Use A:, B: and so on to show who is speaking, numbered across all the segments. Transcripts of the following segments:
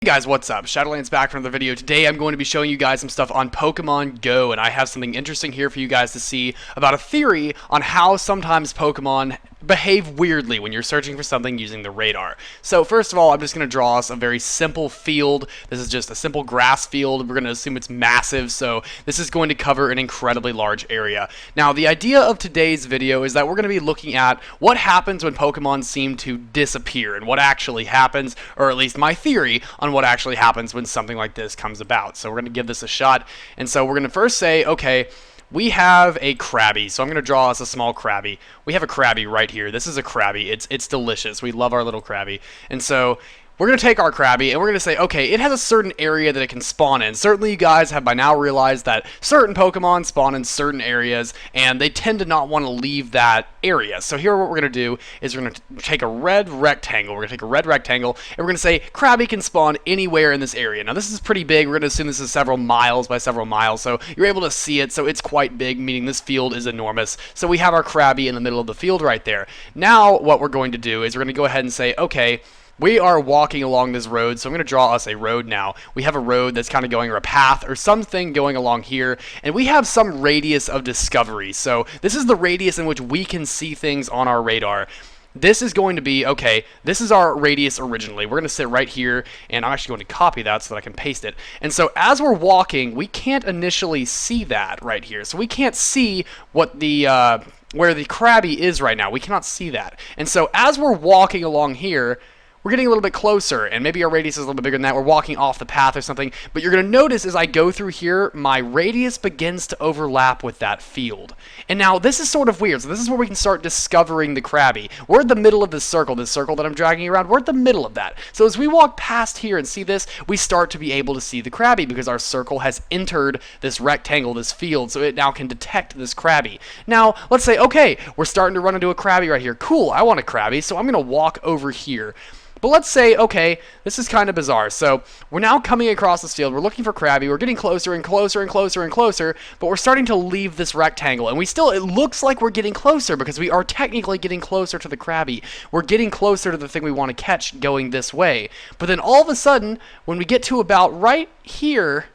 A: guys, what's up? Shadowlands back for another video. Today I'm going to be showing you guys some stuff on Pokemon Go, and I have something interesting here for you guys to see about a theory on how sometimes Pokemon behave weirdly when you're searching for something using the radar. So first of all, I'm just going to draw us a very simple field. This is just a simple grass field. We're going to assume it's massive, so this is going to cover an incredibly large area. Now, the idea of today's video is that we're going to be looking at what happens when Pokemon seem to disappear and what actually happens, or at least my theory on what actually happens when something like this comes about. So we're going to give this a shot, and so we're going to first say, okay, we have a Krabby, so I'm going to draw us a small Krabby. We have a Krabby right here. This is a Krabby. It's delicious. We love our little Krabby. And so we're going to take our Krabby, and we're going to say, okay, it has a certain area that it can spawn in. Certainly you guys have by now realized that certain Pokemon spawn in certain areas, and they tend to not want to leave that area. So here what we're going to do is we're going to take a red rectangle. We're going to take a red rectangle, and we're going to say Krabby can spawn anywhere in this area. Now this is pretty big. We're going to assume this is several miles by several miles, so you're able to see it, so it's quite big, meaning this field is enormous. So we have our Krabby in the middle of the field right there. Now what we're going to do is we're going to go ahead and say, okay, we are walking along this road, so I'm going to draw us a road now. We have a road that's kind of going, or a path, or something going along here, and we have some radius of discovery. So this is the radius in which we can see things on our radar. This is going to be, okay, this is our radius originally. We're going to sit right here, and I'm actually going to copy that so that I can paste it. And so as we're walking, we can't initially see that right here. So we can't see what the where the Krabby is right now. We cannot see that. And so as we're walking along here, we're getting a little bit closer, and maybe our radius is a little bit bigger than that. We're walking off the path or something, but you're going to notice as I go through here, my radius begins to overlap with that field. And now this is sort of weird, so this is where we can start discovering the Krabby. We're in the middle of this circle that I'm dragging around. We're at the middle of that. So as we walk past here and see this, we start to be able to see the Krabby because our circle has entered this rectangle, this field, so it now can detect this Krabby. Now, let's say, okay, we're starting to run into a Krabby right here. Cool, I want a Krabby, so I'm going to walk over here. But let's say, okay, this is kind of bizarre. So we're now coming across this field. We're looking for Krabby. We're getting closer and closer and closer and closer, but we're starting to leave this rectangle. And it looks like we're getting closer because we are technically getting closer to the Krabby. We're getting closer to the thing we want to catch going this way. But then all of a sudden, when we get to about right here,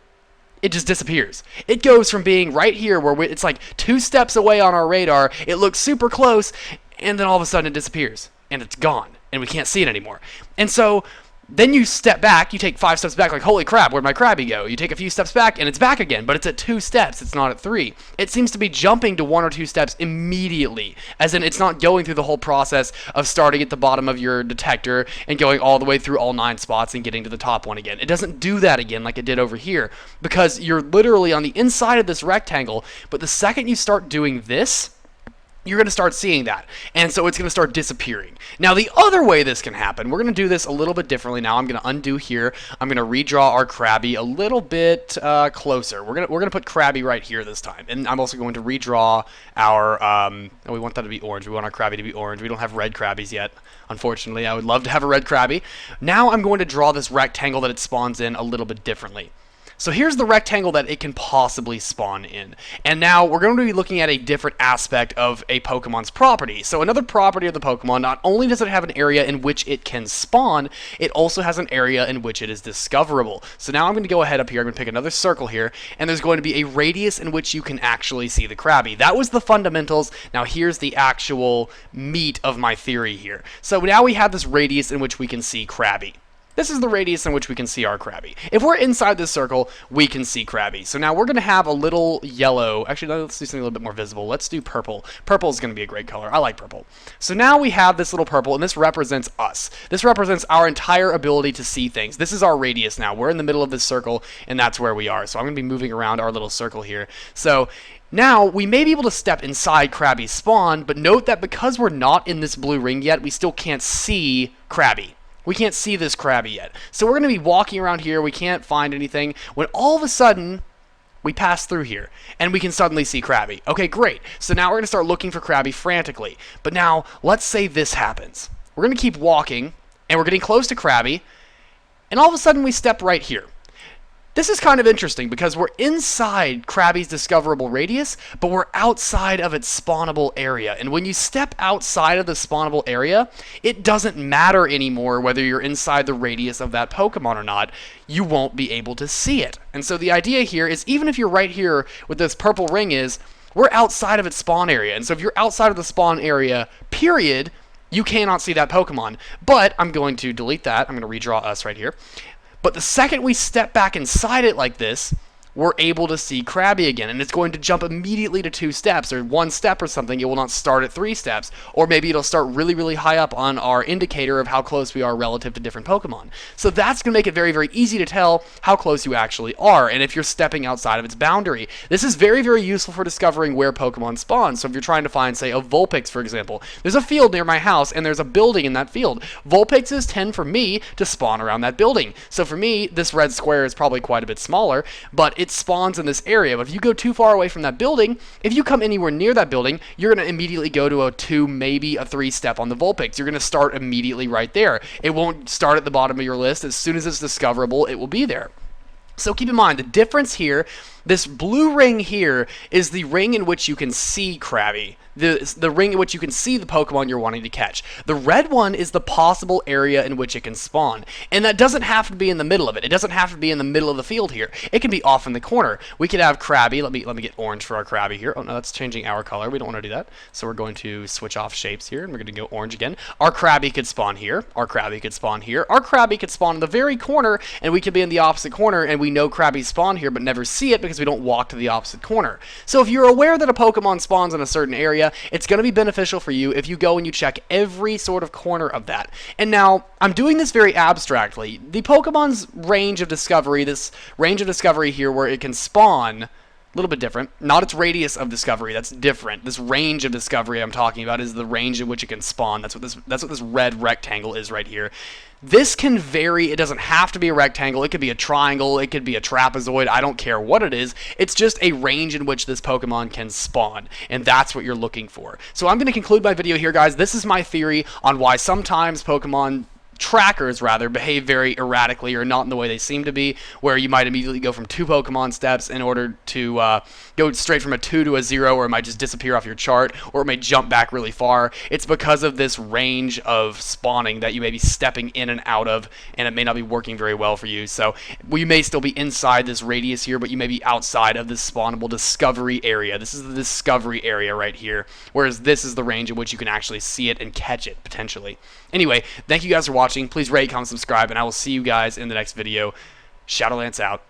A: it just disappears. It goes from being right here where it's like 2 steps away on our radar. It looks super close, and then all of a sudden it disappears, and it's gone. And we can't see it anymore. And so then you step back, you take 5 steps back, like, holy crap, where'd my Krabby go? You take a few steps back, and it's back again, but it's at 2 steps, it's not at 3. It seems to be jumping to 1 or 2 steps immediately, as in it's not going through the whole process of starting at the bottom of your detector and going all the way through all 9 spots and getting to the top one again. It doesn't do that again like it did over here, because you're literally on the inside of this rectangle, but the second you start doing this, you're going to start seeing that, and so it's going to start disappearing. Now, the other way this can happen, we're going to do this a little bit differently now. I'm going to undo here. I'm going to redraw our Krabby a little bit closer. We're going to put Krabby right here this time, and I'm also going to redraw our, we want that to be orange. We want our Krabby to be orange. We don't have red Krabbies yet, unfortunately. I would love to have a red Krabby. Now I'm going to draw this rectangle that it spawns in a little bit differently. So here's the rectangle that it can possibly spawn in. And now we're going to be looking at a different aspect of a Pokemon's property. So another property of the Pokemon, not only does it have an area in which it can spawn, it also has an area in which it is discoverable. So now I'm going to go ahead up here, I'm going to pick another circle here, and there's going to be a radius in which you can actually see the Krabby. That was the fundamentals. Now here's the actual meat of my theory here. So now we have this radius in which we can see Krabby. This is the radius in which we can see our Krabby. If we're inside this circle, we can see Krabby. So now we're going to have a little yellow. Actually, let's do something a little bit more visible. Let's do purple. Purple is going to be a great color. I like purple. So now we have this little purple, and this represents us. This represents our entire ability to see things. This is our radius now. We're in the middle of this circle, and that's where we are. So I'm going to be moving around our little circle here. So now, we may be able to step inside Krabby's spawn, but note that because we're not in this blue ring yet, we still can't see Krabby. We can't see this Krabby yet. So we're going to be walking around here. We can't find anything. When all of a sudden, we pass through here, and we can suddenly see Krabby. Okay, great. So now we're going to start looking for Krabby frantically. But now, let's say this happens. We're going to keep walking, and we're getting close to Krabby, and all of a sudden we step right here. This is kind of interesting because we're inside Krabby's discoverable radius, but we're outside of its spawnable area. And when you step outside of the spawnable area, it doesn't matter anymore whether you're inside the radius of that Pokemon or not. You won't be able to see it. And so the idea here is, even if you're right here with this purple ring is, we're outside of its spawn area. And so if you're outside of the spawn area, period, you cannot see that Pokemon. But I'm going to delete that. I'm going to redraw us right here. But the second we step back inside it like this, we're able to see Krabby again, and it's going to jump immediately to 2 steps, or 1 step or something. It will not start at 3 steps, or maybe it'll start really, really high up on our indicator of how close we are relative to different Pokemon. So that's going to make it very, very easy to tell how close you actually are, and if you're stepping outside of its boundary. This is very, very useful for discovering where Pokemon spawn. So if you're trying to find, say, a Vulpix, for example, there's a field near my house, and there's a building in that field. Vulpixes tend, for me, to spawn around that building. So for me, this red square is probably quite a bit smaller, but it spawns in this area. But if you go too far away from that building, if you come anywhere near that building, you're going to immediately go to a 2, maybe a 3 step on the Vulpix. You're going to start immediately right there. It won't start at the bottom of your list. As soon as it's discoverable, it will be there. So keep in mind, the difference here, this blue ring here is the ring in which you can see Krabby. The ring in which you can see the Pokemon you're wanting to catch. The red one is the possible area in which it can spawn. And that doesn't have to be in the middle of it. It doesn't have to be in the middle of the field here. It can be off in the corner. We could have Krabby. Let me get orange for our Krabby here. Oh no, that's changing our color. We don't want to do that. So we're going to switch off shapes here, and we're going to go orange again. Our Krabby could spawn here. Our Krabby could spawn here. Our Krabby could spawn in the very corner, and we could be in the opposite corner, and we know Krabby spawn here, but never see it because we don't walk to the opposite corner. So if you're aware that a Pokemon spawns in a certain area, it's going to be beneficial for you if you go and you check every sort of corner of that. And now, I'm doing this very abstractly. The Pokemon's range of discovery, this range of discovery here where it can spawn, a little bit different. Not its radius of discovery, that's different. This range of discovery I'm talking about is the range in which it can spawn. That's what this red rectangle is right here. This can vary. It doesn't have to be a rectangle. It could be a triangle. It could be a trapezoid. I don't care what it is. It's just a range in which this Pokemon can spawn, and that's what you're looking for. So I'm going to conclude my video here, guys. This is my theory on why sometimes Pokemon trackers behave very erratically, or not in the way they seem to be, where you might immediately go from 2 Pokemon steps in order to go straight from a 2 to a 0, or it might just disappear off your chart, or it may jump back really far. It's because of this range of spawning that you may be stepping in and out of, and it may not be working very well for you. So you may still be inside this radius here, but you may be outside of this spawnable discovery area. This is the discovery area right here, whereas this is the range in which you can actually see it and catch it, potentially. Anyway, thank you guys for watching. Please rate, comment, subscribe, and I will see you guys in the next video. Shadowlance out.